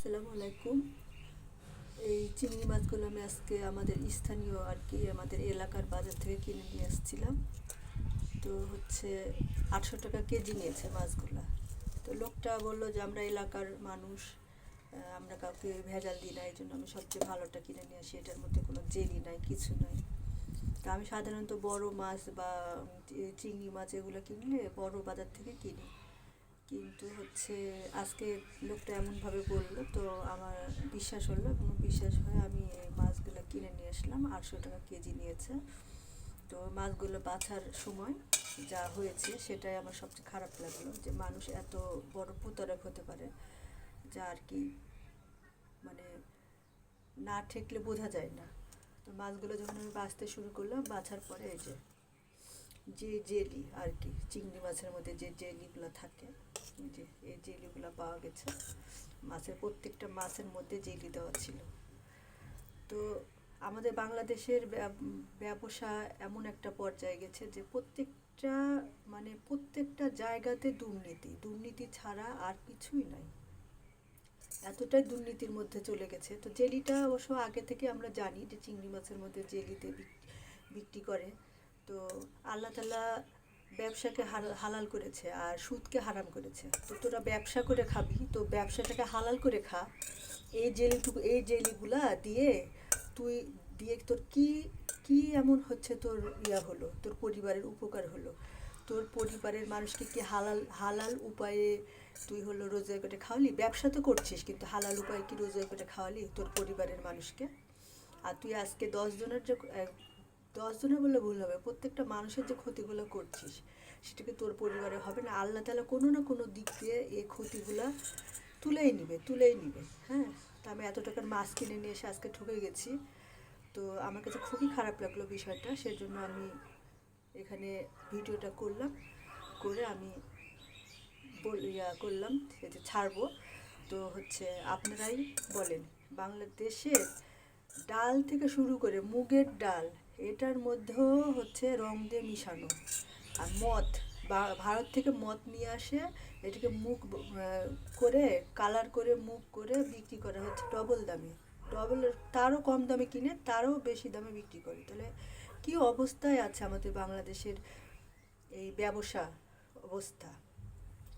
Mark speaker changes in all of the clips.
Speaker 1: আসসালামু আলাইকুম। এই চিংড়ি মাছগুলো আমি আজকে আমাদের স্থানীয় আর কি আমাদের এলাকার বাজার থেকে কিনে নিয়ে আসছিলাম। তো 800 টাকা কেজি নিয়েছে মাছগুলা। তো লোকটা বললো যে আমরা এলাকার মানুষ, আমরা কাউকে ভেজাল দিই না, এই জন্য আমি সবচেয়ে ভালোটা কিনে নিয়ে আসি, এটার মধ্যে কোনো জেলি নাই, কিছু নাই। তা আমি সাধারণত বড় মাছ বা চিংড়ি মাছ এগুলো কিনলে বড় বাজার থেকে কিনি, কিন্তু আজকে লোকটা এমনভাবে বললো তো আমার বিশ্বাস হলো এবং বিশ্বাস হয়ে আমি এই মাছগুলো কিনে নিয়ে আসলাম। 800 টাকা কেজি নিয়েছে। তো মাছগুলো বাছার সময় যা হয়েছে সেটাই আমার সবচেয়ে খারাপ লাগলো, যে মানুষ এত বড় প্রতারক হতে পারে, যা আর কি মানে না ঠেকলে বোঝা যায় না। তো মাছগুলো যখন আমি বাছতে শুরু করলাম, বাছার পরে এই যে যে জেলি আর কি চিংড়ি মাছের মধ্যে যে জেলিগুলো থাকে, যে এই জেলিগুলো পাওয়া গেছে। প্রত্যেকটা মাছের মধ্যে জেলি দেওয়া ছিল। তো আমাদের বাংলাদেশের ব্যবসা এমন একটা পর্যায়ে গেছে যে প্রত্যেকটা জায়গাতে দুর্নীতি, দুর্নীতি ছাড়া আর কিছুই নাই। এতটাই দুর্নীতির মধ্যে চলে গেছে। তো জেলিটা অবশ্য আগে থেকে আমরা জানি যে চিংড়ি মাছের মধ্যে জেলিতে বিক্রি করে। তো আল্লাহ তাআলা ব্যবসাকে হালাল করেছে আর সুদকে হারাম করেছে। তো তোরা ব্যবসা করে খাবি, তো ব্যবসাটাকে হালাল করে খা। এই জেলিগুলা দিয়ে তুই তোর কি কি এমন তোর হলো, তোর পরিবারের উপকার হলো? তোর পরিবারের মানুষকে কি হালাল হালাল উপায়ে তুই রোজগার করে খাওয়ালি? ব্যবসা তো করছিস, কিন্তু হালাল উপায়ে কি রোজগার করে খাওয়ালি তোর পরিবারের মানুষকে? আর তুই আজকে 10 জনের বললে ভুল হবে, প্রত্যেকটা মানুষের যে ক্ষতিগুলো করছিস সেটাকে তোর পরিবারে হবে না? আল্লাহ তাআলা কোনো না কোনো দিক দিয়ে এই ক্ষতিগুলা তুলেই নিবে। হ্যাঁ, তা আমি এত টাকার মাছ কিনে নিয়ে এসে আজকে ঠকে গেছি। তো আমার কাছে খুবই খারাপ লাগলো বিষয়টা, সেজন্য আমি এখানে ভিডিওটা করলাম, করে আমি করলাম যে ছাড়বো। তো আপনারাই বলেন, বাংলাদেশের ডাল থেকে শুরু করে মুগের ডাল, এটার মধ্যেও রং দিয়ে মিশানো। আর মদ, ভারত থেকে মদ নিয়ে আসে, এটাকে করে কালার করে মুখ করে বিক্রি করা হচ্ছে ডবল দামে। তারও কম দামে কিনে তারও বেশি দামে বিক্রি করে। তাহলে কি অবস্থায় আছে আমাদের বাংলাদেশের এই অবস্থা?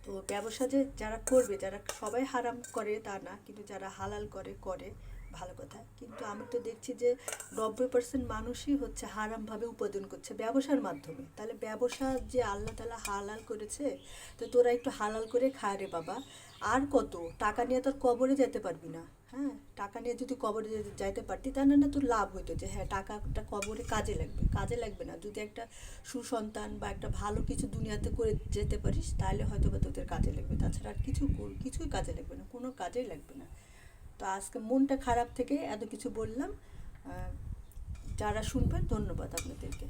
Speaker 1: তো ব্যবসা যে যারা করবে, যারা সবাই হারাম করে তা না, কিন্তু যারা হালাল করে ভালো কথা। কিন্তু আমি তো দেখছি যে 90% মানুষই হারামভাবে উপার্জন করছে ব্যবসার মাধ্যমে। তাহলে ব্যবসা যে আল্লাহ তাআলা হালাল করেছে, তো তোরা একটু হালাল করে খা রে বাবা। আর কত টাকা নিয়ে তোর কবরে যেতে পারবি না। হ্যাঁ, টাকা নিয়ে যদি কবরে যাইতে পারতি তাহলে না তোর লাভ হইতো, যে হ্যাঁ টাকাটা কবরে কাজে লাগবে না। যদি একটা সুসন্তান বা একটা ভালো কিছু দুনিয়াতে করে যেতে পারিস, তাহলে হয়তো বা তোদের কাজে লাগবে, তাছাড়া আর কিছুই কাজে লাগবে না, কোনো কাজেই লাগবে না। তো আজকে মনটা খারাপ থেকে এত কিছু বললাম। যারা শুনবেন, ধন্যবাদ আপনাদেরকে।